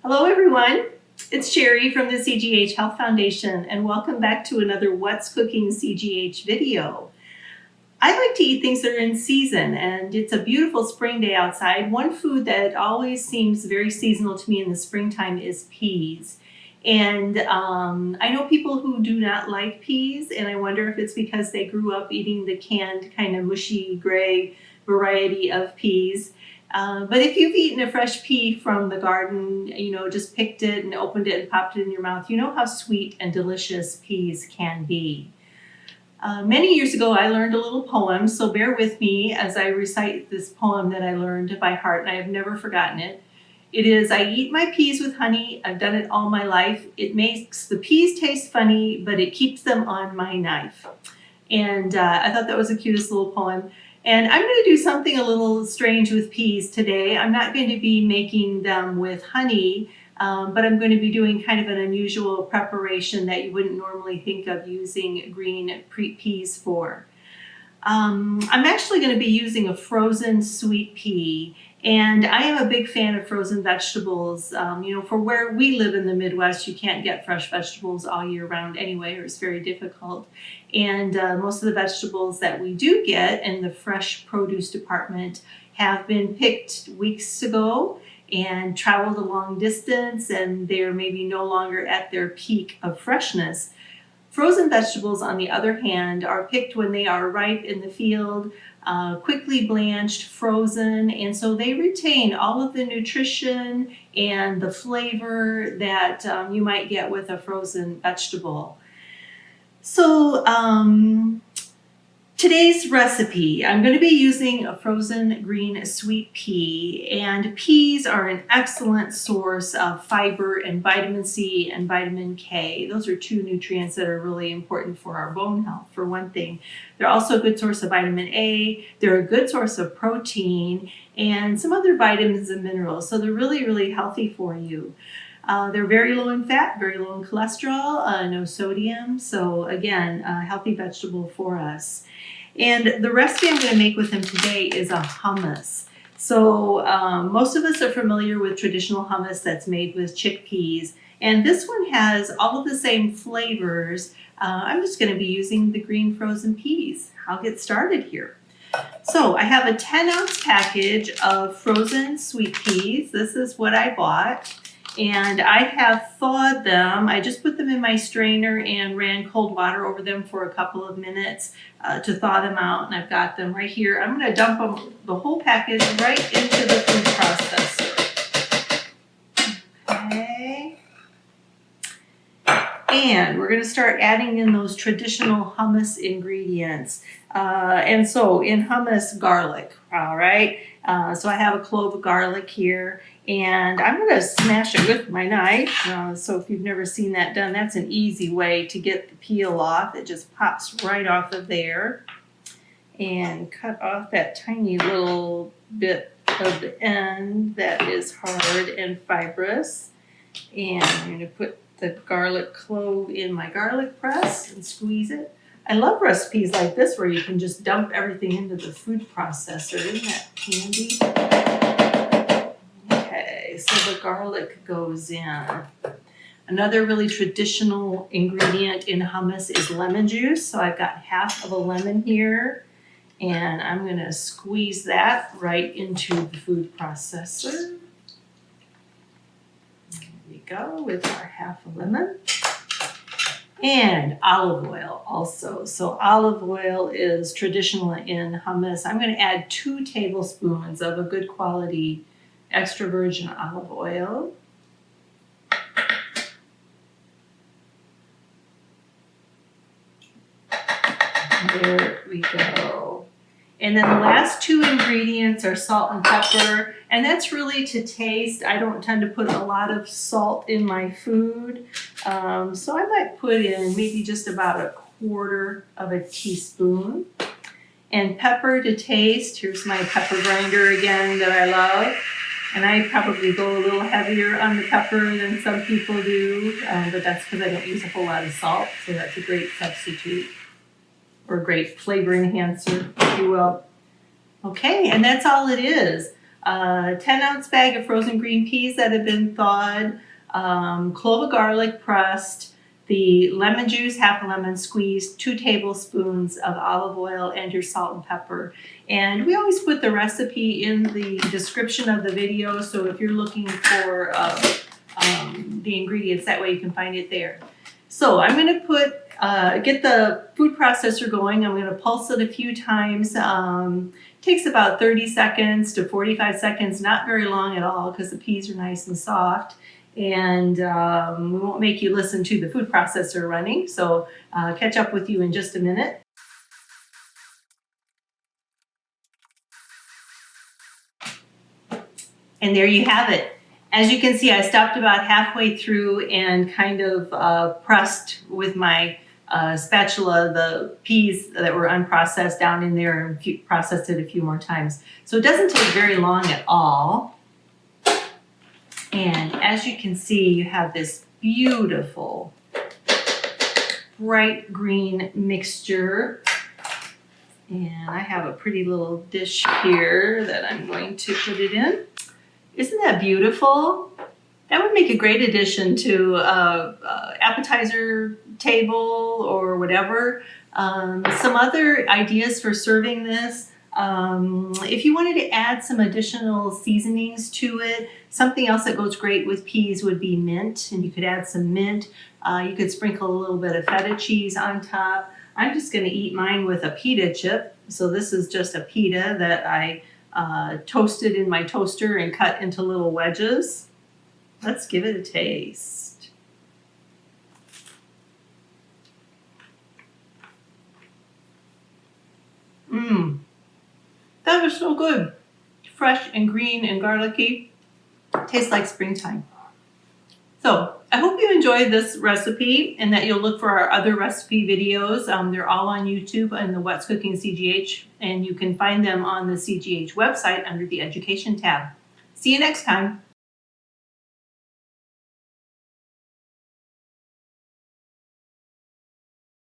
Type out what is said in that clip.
Hello everyone, it's Sherry from the CGH Health Foundation and welcome back to another What's Cooking CGH video. I like to eat things that are in season and it's a beautiful spring day outside. One food that always seems very seasonal to me in the springtime is peas. And I know people who do not like peas, and I wonder if it's because they grew up eating the canned kind of mushy gray variety of peas. But if you've eaten a fresh pea from the garden, just picked it and opened it and popped it in your mouth, you know how sweet and delicious peas can be. Many years ago, I learned a little poem, so bear with me as I recite this poem that I learned by heart, and I have never forgotten it. It is, I eat my peas with honey, I've done it all my life. It makes the peas taste funny, but it keeps them on my knife. And I thought that was the cutest little poem. And I'm going to do something a little strange with peas today. I'm not going to be making them with honey, but I'm going to be doing kind of an unusual preparation that you wouldn't normally think of using green peas for. I'm actually going to be using a frozen sweet pea, and I am a big fan of frozen vegetables. For where we live in the Midwest, you can't get fresh vegetables all year round anyway, or it's very difficult. And most of the vegetables that we do get in the fresh produce department have been picked weeks ago and traveled a long distance, and they're maybe no longer at their peak of freshness. Frozen vegetables, on the other hand, are picked when they are ripe in the field, quickly blanched, frozen, and so they retain all of the nutrition and the flavor that you might get with a frozen vegetable. So today's recipe, I'm going to be using a frozen green sweet pea, and peas are an excellent source of fiber and vitamin C and vitamin K. Those are two nutrients that are really important for our bone health, for one thing. They're also a good source of vitamin A, they're a good source of protein, and some other vitamins and minerals, so they're really, really healthy for you. They're very low in fat, very low in cholesterol, no sodium, so again, a healthy vegetable for us. And the recipe I'm going to make with them today is a hummus. So most of us are familiar with traditional hummus that's made with chickpeas, and this one has all of the same flavors. I'm just going to be using the green frozen peas. I'll get started here. So I have a 10-ounce package of frozen sweet peas. This is what I bought. And I have thawed them. I just put them in my strainer and ran cold water over them for a couple of minutes to thaw them out. And I've got them right here. I'm going to dump them, the whole package, right into the food processor. Okay. And we're going to start adding in those traditional hummus ingredients. And so in hummus, garlic, all right? So I have a clove of garlic here, and I'm going to smash it with my knife. So if you've never seen that done, that's an easy way to get the peel off. It just pops right off of there. And cut off that tiny little bit of the end that is hard and fibrous. And I'm going to put the garlic clove in my garlic press and squeeze it. I love recipes like this where you can just dump everything into the food processor. Isn't that handy? Okay, so the garlic goes in. Another really traditional ingredient in hummus is lemon juice. So I've got half of a lemon here, and I'm going to squeeze that right into the food processor. There we go with our half a lemon. And olive oil also. So olive oil is traditional in hummus. I'm going to add 2 tablespoons of a good quality extra virgin olive oil. There we go. And then the last 2 ingredients are salt and pepper, and that's really to taste. I don't tend to put a lot of salt in my food, so I might put in maybe just about 1/4 of a teaspoon. And pepper to taste. Here's my pepper grinder again that I love. And I probably go a little heavier on the pepper than some people do, but that's because I don't use a whole lot of salt, so that's a great substitute. Or great flavor enhancer, if you will. Okay, and that's all it is. a 10-ounce bag of frozen green peas that have been thawed, clove of garlic pressed, the lemon juice, half a lemon squeezed, 2 tablespoons of olive oil, and your salt and pepper. And we always put the recipe in the description of the video, so if you're looking for the ingredients, that way you can find it there. So I'm going to get the food processor going. I'm going to pulse it a few times. Takes about 30 seconds to 45 seconds, not very long at all because the peas are nice and soft. And we won't make you listen to the food processor running, so catch up with you in just a minute. And there you have it. As you can see, I stopped about halfway through and kind of pressed with my spatula the peas that were unprocessed down in there and processed it a few more times. So it doesn't take very long at all. And as you can see, you have this beautiful bright green mixture. And I have a pretty little dish here that I'm going to put it in. Isn't that beautiful? That would make a great addition to an appetizer table or whatever. Some other ideas for serving this. If you wanted to add some additional seasonings to it, something else that goes great with peas would be mint, and you could add some mint. You could sprinkle a little bit of feta cheese on top. I'm just going to eat mine with a pita chip. So this is just a pita that I toasted in my toaster and cut into little wedges. Let's give it a taste. That was so good. Fresh and green and garlicky. Tastes like springtime. So I hope you enjoyed this recipe and that you'll look for our other recipe videos. They're all on YouTube and the What's Cooking CGH, and you can find them on the CGH website under the Education tab. See you next time.